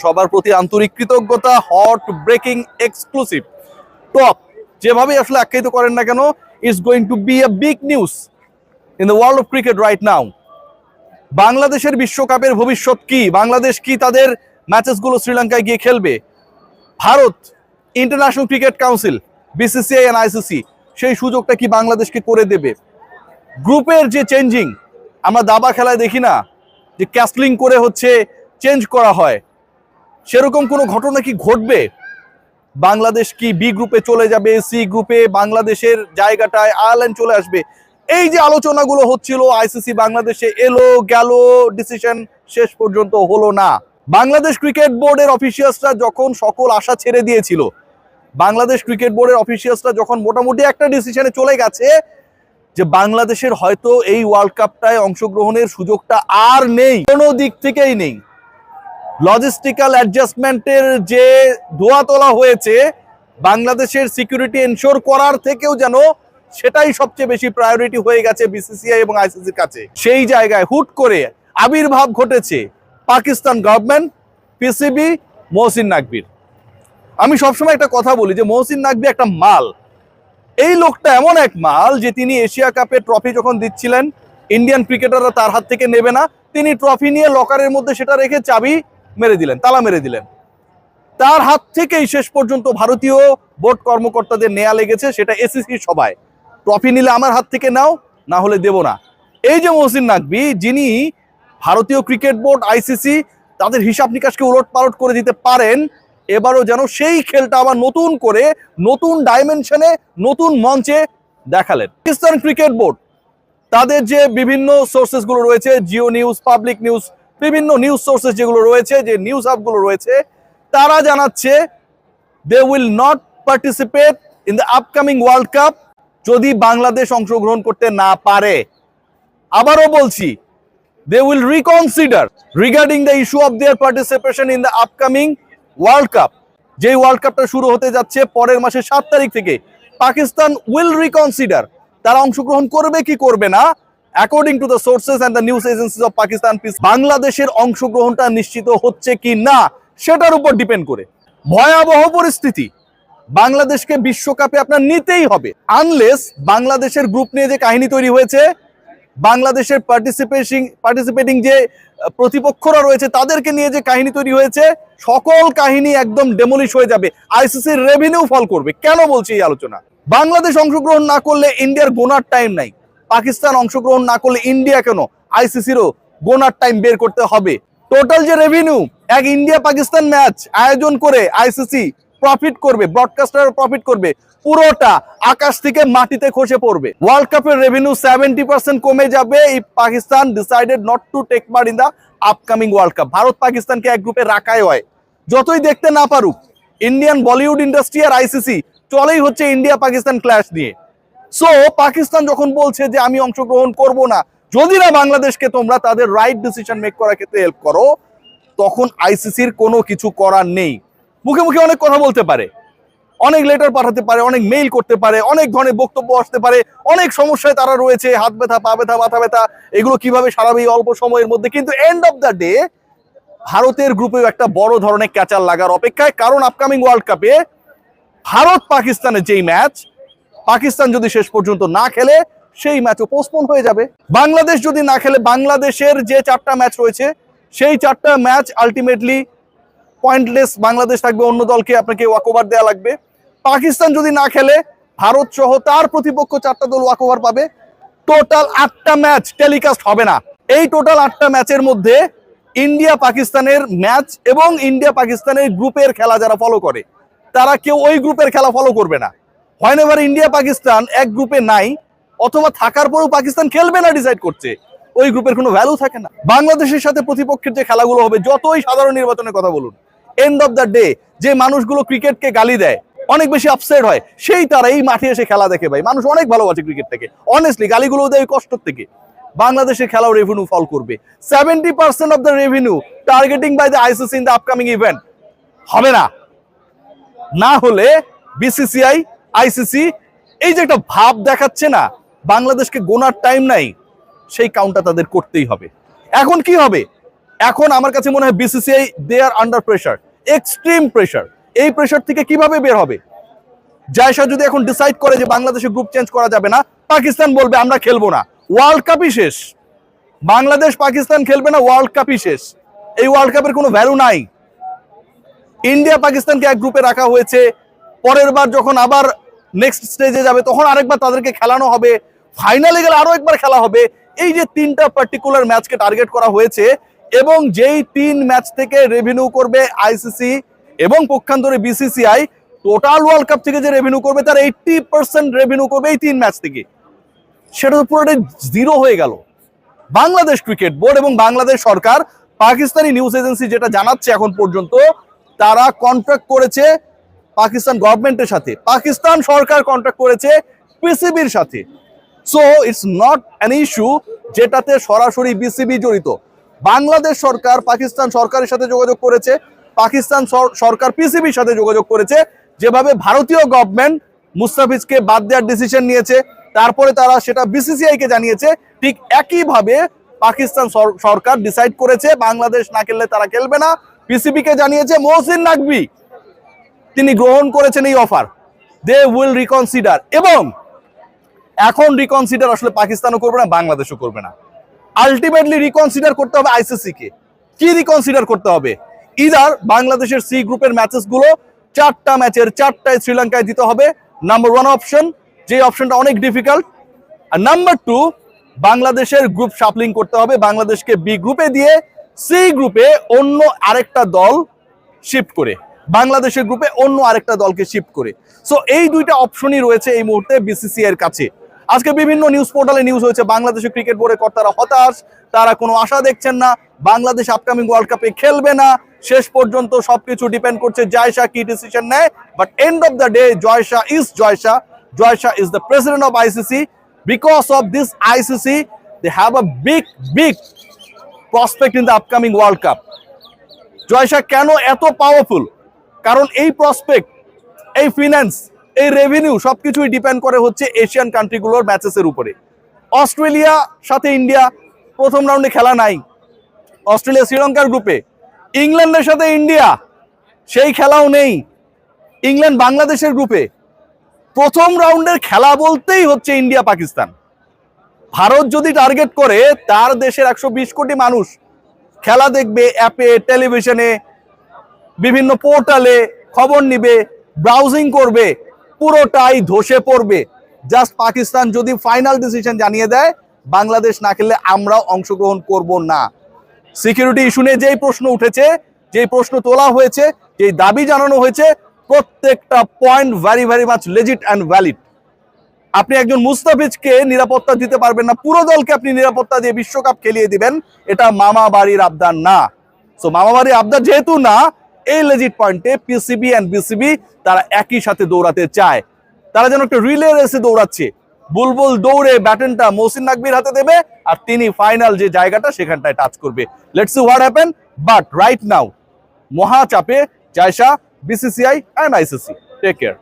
সবার প্রতি আন্তরিক কৃতজ্ঞতা। হট ব্রেকিং এক্সক্লুসিভ টপ যেভাবে আসলে আখ্যায়িত করেন না কেন, is going to be a big news in the world of cricket right now. বাংলাদেশের বিশ্বকাপের ভবিষ্যৎ কি? বাংলাদেশ কি তাদের ম্যাচেসগুলো শ্রীলঙ্কায় গিয়ে খেলবে? Bharat international cricket council, BCCI and ICC সেই সুযোগটা কি বাংলাদেশকে করে দেবে? গ্রুপের যে চেঞ্জিং আমরা দাবা খেলায় দেখি না, যে ক্যাসলিং করে হচ্ছে চেঞ্জ করা হয়, সেরকম কোনো ঘটনা কি ঘটবে? বাংলাদেশ কি বি গ্রুপে চলে যাবে, সি গ্রুপে বাংলাদেশের জায়গাটায় আয়ারল্যান্ড চলে আসবে? এই যে আলোচনাগুলো হচ্ছিল, আইসিসি বাংলাদেশে এলো গেল, ডিসিশন শেষ পর্যন্ত হলো না। বাংলাদেশ ক্রিকেট বোর্ডের অফিসিয়ালসরা যখন সকল আশা ছেড়ে দিয়েছিল, বাংলাদেশ ক্রিকেট বোর্ডের অফিসিয়ালসরা যখন মোটামুটি একটা ডিসিশনে চলে গেছে যে বাংলাদেশের হয়তো এই ওয়ার্ল্ড কাপটায় অংশগ্রহণের সুযোগটা আর নেই, কোনো দিক থেকেই নেই, লজিস্টিক্যাল অ্যাডজাস্টমেন্টের যে ধোয়া তোলা হয়েছে বাংলাদেশের সিকিউরিটি এনশোর করার থেকেও যেন সেটাই সবচেয়ে বেশি প্রায়োরিটি হয়ে গেছে বিসিসিআই এবং আইসিসির কাছে। সেই জায়গায় হুট করে আবির্ভাব ঘটেছে পাকিস্তান গভর্নমেন্ট, পিসিবি, মহসিন নাকভির। আমি সবসময় একটা কথা বলি যে মহসিন নাকভি একটা মাল। এই লোকটা এমন এক মাল যে তিনি এশিয়া কাপের ট্রফি যখন দিচ্ছিলেন, ইন্ডিয়ান ক্রিকেটাররা তার হাত থেকে নেবে না, তিনি ট্রফি নিয়ে লকারের মধ্যে সেটা রেখে চাবি মেরে দিলেন, তালা মেরে দিলেন। তার হাত থেকেই শেষ পর্যন্ত ভারতীয় বোর্ড কর্মকর্তাদের নেয়া লেগেছে, সেটা এসিসি সভায়, ট্রফি নিলে আমার হাত থেকে নাও, না হলে দেব না। এই যে মহসিন নাকভি, যিনি ভারতীয় ক্রিকেট বোর্ড, আইসিসি তাদের হিসাব নিকাশকে উলট পালট করে দিতে পারেন, এবারও যেন সেই খেলটা আবার নতুন করে নতুন ডাইমেনশনে নতুন মঞ্চে দেখালেন। পাকিস্তান ক্রিকেট বোর্ড তাদের যে বিভিন্ন সোর্সেস গুলো রয়েছে, জিও নিউজ, পাবলিক নিউজ, বিভিন্ন নিউজ সোর্সেস যেগুলো রয়েছে, যে নিউজ হাবগুলো রয়েছে, তারা জানাচ্ছে they will not participate in the upcoming world cup যদি বাংলাদেশ অংশগ্রহণ করতে না পারে। আবারও বলছি, they will reconsider regarding the issue of their participation in the upcoming world cup. যে ওয়ার্ল্ড কাপটা শুরু হতে যাচ্ছে পরের মাসের 7 তারিখ থেকে, পাকিস্তান উইল রিকনসিডার তারা অংশগ্রহণ করবে কি করবে না, according to the sources and the news agencies of Pakistan. বাংলাদেশের অংশগ্রহণটা নিশ্চিত হচ্ছে কি না সেটার উপর ডিপেন্ড করে। ভয়াবহ পরিস্থিতি, বাংলাদেশকে বিশ্বকাপে আপনার নিতেই হবে, আনলেস বাংলাদেশের গ্রুপ নিয়ে যে কাহিনী তৈরি হয়েছে, বাংলাদেশের পার্টিসিপেটিং যে প্রতিপক্ষরা রয়েছে তাদেরকে নিয়ে যে কাহিনী তৈরি হয়েছে, সকল কাহিনী একদম ডেমোলিশ হয়ে যাবে, আইসিসির রেভিনিউ ফল করবে। কেন বলছি এই আলোচনা? বাংলাদেশ অংশগ্রহণ না করলে ইন্ডিয়ার গোনার টাইম নাই, পাকিস্তান অংশগ্রহণ না করলে ইন্ডিয়া কেন, আইসিসিরও গোনার টাইম বের করতে হবে। টোটাল যে রেভিনিউ এক ইন্ডিয়া পাকিস্তান ম্যাচ আয়োজন করে আইসিসি প্রফিট করবে, ব্রডকাস্টার প্রফিট করবে, পুরোটা আকাশ থেকে মাটিতে খসে পড়বে। ওয়ার্ল্ড কাপের রেভিনিউ 70% কমে যাবে if Pakistan decided not to take part in the upcoming world cup. Bharat পাকিস্তানকে এক গ্রুপে রাখাই হয়, যতই দেখতে না পারুক। ইন্ডিয়ান বলিউড ইন্ডাস্ট্রি আর আইসিসি চলেই হচ্ছে ইন্ডিয়া পাকিস্তান ক্ল্যাশ নিয়ে। সো পাকিস্তান যখন বলছে যে আমি অংশগ্রহণ করব না যদি না বাংলাদেশকে তোমরা তাদের রাইট ডিসিশন মেক করার ক্ষেত্রে হেল্প করো, তখন আইসিসির কোনো কিছু করার নেই। মুখে মুখে অনেক কথা বলতে পারে, অনেক লেটার পাঠাতে পারে, অনেক মেইল করতে পারে, অনেক ধরনের বক্তব্য আসতে পারে, অনেক সমস্যায় তারা রয়েছে, হাত ব্যথা, পা ব্যথা, মাথা ব্যথা, এগুলো কিভাবে সারাবে এই অল্প সময়ের মধ্যে। কিন্তু এন্ড অফ দ্য ডে ভারতের গ্রুপেও একটা বড় ধরনের ক্যাচার লাগার অপেক্ষায়, কারণ আপকামিং ওয়ার্ল্ড কাপে ভারত পাকিস্তানের যেই ম্যাচ, পাকিস্তান যদি শেষ পর্যন্ত না খেলে সেই ম্যাচও পোস্টপোন হয়ে যাবে। বাংলাদেশ যদি না খেলে, বাংলাদেশের যে 4টা ম্যাচ রয়েছে সেই 4টা ম্যাচ আলটিমেটলি পয়েন্টলেস, বাংলাদেশ থাকবে, অন্য দলকে আপনাকে ওয়াকওভার দেওয়া লাগবে। পাকিস্তান যদি না খেলে, ভারত সহ তার প্রতিপক্ষ 4টা দল ওয়াকওভার পাবে। টোটাল 8টা ম্যাচ টেলিকাস্ট হবে না। এই টোটাল 8টা ম্যাচের মধ্যে ইন্ডিয়া পাকিস্তানের ম্যাচ এবং ইন্ডিয়া পাকিস্তানের গ্রুপের খেলা যারা ফলো করে তারা কেউ ওই গ্রুপের খেলা ফলো করবে না। হোয়েনেভার ইন্ডিয়া পাকিস্তান এক গ্রুপে নাই অথবা থাকার পরেও পাকিস্তান খেলবে না ডিসাইড করছে, ওই গ্রুপের কোনো ভ্যালু থাকে না। বাংলাদেশের সাথে প্রতিপক্ষের যে খেলাগুলো হবে, যতই সাধারণ নির্বাচনের কথা বলুন, এন্ড অফ দ্য ডে যে মানুষগুলো ক্রিকেটকে গালি দেয়, অনেক বেশি আপসেট হয়, সেই তারা এই মাঠে এসে খেলা দেখে। ভাই, মানুষ অনেক ভালোবাসে ক্রিকেট থেকে, অনেস্টলি গালিগুলো দেয় কষ্ট থেকে। বাংলাদেশের খেলাও রেভিনিউ ফল করবে। 70% of the revenue targeting by the ICC in the upcoming event হবে না। না হলে বিসিসিআই, আইসিসি এই যে একটা ভাব দেখাচ্ছে না বাংলাদেশকে গোনার টাইম নাই, সেই কাউন্টটা তাদের করতেই হবে। এখন কি হবে? এখন আমার কাছে মনে হয় বিসিসিআই দে আর আন্ডার প্রেশার, এক্সট্রিম প্রেশার। এই প্রেশার থেকে কিভাবে বের হবে? জায়সা যদি এখন ডিসাইড করে যে বাংলাদেশে গ্রুপ চেঞ্জ করা যাবে না, পাকিস্তান বলবে আমরা খেলবো না, ওয়ার্ল্ড কাপই শেষ। বাংলাদেশ পাকিস্তান খেলবে না, ওয়ার্ল্ড কাপই শেষ। এই ওয়ার্ল্ড কাপের কোনো ভ্যালু নাই। ইন্ডিয়া পাকিস্তানকে এক গ্রুপে রাখা হয়েছে, পরের বার যখন আবার নেক্সট স্টেজে যাবে তখন আরেকবার তাদেরকে খেলানো হবে, ফাইনালে গেলে আরো একবার খেলা হবে। এই যে 3টা পার্টিকুলার ম্যাচকে টার্গেট করা হয়েছে, এবং যেই 3 ম্যাচ থেকে রেভিনিউ করবে আইসিসি এবং পক্ষান্তরে বিসিসিআই, টোটাল ওয়ার্ল্ড কাপ থেকে যে রেভিনিউ করবে তার 80% রেভিনিউ করবে এই 3 ম্যাচ থেকে। সেটা তো পুরোটাই জিরো হয়ে গেল। বাংলাদেশ ক্রিকেট বোর্ড এবং বাংলাদেশ সরকার, পাকিস্তানি নিউজ এজেন্সি যেটা জানাচ্ছে এখন পর্যন্ত, তারা কন্ট্রাক্ট করেছে পাকিস্তান গভর্নমেন্টের সাথে, পাকিস্তান সরকার কন্ট্রাক্ট করেছে পিসিবির সাথে। So it's not an issue যেটাতে সরাসরি বিসিবি জড়িত। বাংলাদেশ সরকার পাকিস্তান সরকারের সাথে যোগাযোগ করেছে, পাকিস্তান সরকার পিসিবির সাথে যোগাযোগ করেছে। যেভাবে ভারতীয় গভর্নমেন্ট মুস্তাফিজকে বাদ দেওয়ার ডিসিশন নিয়েছে, তারপরে তারা সেটা বিসিসিআই কে জানিয়েছে, ঠিক একইভাবে পাকিস্তান সরকার ডিসাইড করেছে বাংলাদেশ না খেললে তারা খেলবে না, পিসিবি কে জানিয়েছে। মহসিন নাকভি তিনি গ্রহণ করেছেন এই অফার, দে উইল রিকনসিডার। এবং এখন রিকনসিডার আসলে পাকিস্তানও করবে না, বাংলাদেশও করবে না, আলটিমেটলি রিকনসিডার করতে হবে আইসিসি কে। কি রিকনসিডার করতে হবে? ইদার বাংলাদেশের সি গ্রুপের ম্যাচেস গুলো 4টা ম্যাচের 4টায় শ্রীলঙ্কায় দিতে হবে, নাম্বার 1 অপশন, যে অপশনটা অনেক ডিফিকাল্ট। আর নাম্বার 2, বাংলাদেশের গ্রুপ শাফলিং করতে হবে, বাংলাদেশকে বি গ্রুপে দিয়ে সি গ্রুপে অন্য আরেকটা দল শিফট করে, বাংলাদেশের গ্রুপে অন্য আরেকটা দলকে শিফট করে। সো এই 2টা অপশনই রয়েছে এই মুহূর্তে বিসিসিআই এর কাছে। আজকে বিভিন্ন নিউজ পোর্টালে নিউজ হয়েছে বাংলাদেশের ক্রিকেট বোর্ডের কর্তারা হতাশ, তারা কোনো আশা দেখছেন না, বাংলাদেশ আপকামিং ওয়ার্ল্ড কাপে খেলবে না। শেষ পর্যন্ত সবকিছু ডিপেন্ড করছে জায়সা কি ডিসিশন নেয়। But end of the day Jay Shah is Jay Shah, Jay Shah is the president of ICC. Because of this ICC they have a big prospect in the upcoming world Cup. Jay Shah কেন এত পাওয়ারফুল? কারণ এই প্রসপেক্ট, এই ফিন্যান্স, এই রেভিনিউ সবকিছুই ডিপেন্ড করে হচ্ছে এশিয়ান কান্ট্রিগুলোর ম্যাচেসের উপরে। অস্ট্রেলিয়া সাথে ইন্ডিয়া প্রথম রাউন্ডে খেলা নাই, অস্ট্রেলিয়া শ্রীলঙ্কার গ্রুপে। ইংল্যান্ডের সাথে ইন্ডিয়া সেই খেলাও নেই, ইংল্যান্ড বাংলাদেশের গ্রুপে। প্রথম রাউন্ডের খেলা বলতেই হচ্ছে ইন্ডিয়া পাকিস্তান। ভারত যদি টার্গেট করে তার দেশের 120 কোটি মানুষ খেলা দেখবে, অ্যাপে, টেলিভিশনে, বিভিন্ন পোর্টালে খবর নিবে, ব্রাউজিং করবে, পুরোটাই ধসে পড়বে। জাস্ট পাকিস্তান যদি ফাইনাল ডিসিশন জানিয়ে দেয় বাংলাদেশ না খেললে আমরাও অংশগ্রহণ করব না। সিকিউরিটি ইস্যু নিয়ে যেই প্রশ্ন উঠেছে, যেই প্রশ্ন তোলা হয়েছে, যেই দাবি জানানো হয়েছে, প্রত্যেকটা point very much legit and valid. আপনি একজন মুস্তাফিজকে নিরাপত্তা দিতে পারবেন না, পুরো দলকে আপনি নিরাপত্তা দিয়ে বিশ্বকাপ খেলিয়ে দিবেন, এটা মামা বাড়ির আবদার না। সো মামা বাড়ির আবদার যেহেতু না, এই লেজিট পয়েন্টে পিসিবি এন্ড বিসিবি তারা একই সাথে দৌড়াতে চায়। তারা যেন একটা রিলে রেসে দৌড়াচ্ছে, বুলবুল দৌড়ে ব্যাটনটা মহসিন নাকভির হাতে দেবে আর তিনি ফাইনাল যে জায়গাটা সেখানটায় টাচ করবে। Let's see what happen. But right now মহা চাপে Jay Shah, BCCI and ICC. Take care.